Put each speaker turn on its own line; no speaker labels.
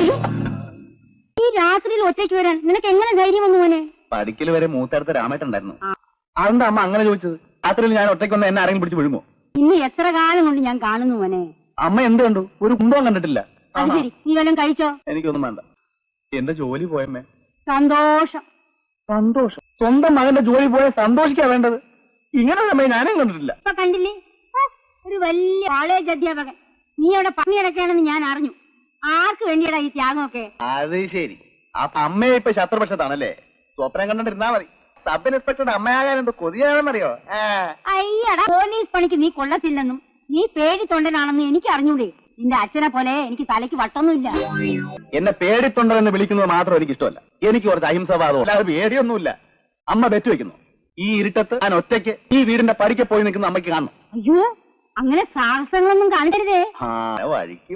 അയ്യോ, ഈ രാത്രിയിൽ ഒറ്റയ്ക്ക് വരാൻ നിനക്ക് എങ്ങനെ ധൈര്യം വന്നു മോനെ?
പഠിക്കൽ വരെ മൂത്തടുത്ത് രാമേട്ടുണ്ടായിരുന്നു. അതുകൊണ്ട് അമ്മ അങ്ങനെ ചോദിച്ചത്. രാത്രിയിൽ ഞാൻ ഒറ്റയ്ക്കൊന്ന് എന്നെ ആരെങ്കിലും പിടിച്ച് വിഴുങ്ങോ?
ഇന്ന് എത്ര കാലം കൊണ്ട് ഞാൻ കാണുന്നു മോനെ.
അമ്മ എന്ത് കണ്ടു? ഒരു കുന്തവും കണ്ടിട്ടില്ല.
അത് ശരി, നീ വല്ലതും കഴിച്ചോ?
എനിക്കൊന്നും വേണ്ട. എന്റെ ജോലി പോയമ്മേ.
സന്തോഷം.
സന്തോഷം? സ്വന്തം മകന്റെ ജോലി പോയ സന്തോഷിക്കാ വേണ്ടത്. ഇങ്ങനെ അമ്മയെ ഞാനും കണ്ടിട്ടില്ല.
ഇപ്പൊ കണ്ടില്ലേ, ഒരു വലിയ കോളേജ് അധ്യാപകൻ. നീ അവിടെ പണി കിടക്കുകയാണെന്ന് ഞാൻ അറിഞ്ഞു. ആർക്ക് വേണ്ടിയടാ ഈ ത്യാഗമൊക്കെ?
അത് ശരി. അപ്പൊ അമ്മയെ ഇപ്പൊ ശത്രുപക്ഷത്താണല്ലേ? സ്വപ്നം കണ്ടിട്ടിരുന്നാ മതി. സബ് ഇൻസ്പെക്ടറുടെ അമ്മയാകാൻ എന്തോ കൊതിയാണെന്നറിയോ?
അയ്യടാ, പോലീസ് പണിക്ക് നീ കൊള്ളത്തില്ലെന്നും നീ പേടിത്തൊണ്ടനാണെന്നും എനിക്ക് അറിഞ്ഞൂടെ. നിന്റെ അച്ഛനെ പോലെ എനിക്ക് തലയ്ക്ക് വട്ടൊന്നുമില്ല.
എന്നെ പേടിത്തൊണ്ടെന്ന് വിളിക്കുന്നത് മാത്രം എനിക്ക് ഇഷ്ടമല്ല. എനിക്ക് കുറച്ച് അഹിംസവാദവും അല്ലാതെ പേടിയൊന്നുമില്ല. അമ്മ ബെറ്റ് വെക്കുന്നു, ഈ ഇരുട്ടത്ത് ഞാൻ ഒറ്റയ്ക്ക് ഈ വീടിന്റെ പടിക്ക് പോയി നിൽക്കുന്ന അമ്മയ്ക്ക് കാണണം.
അയ്യോ, അങ്ങനെ സാഹസങ്ങളൊന്നും കാണിക്കരുതേ.
വഴിക്ക്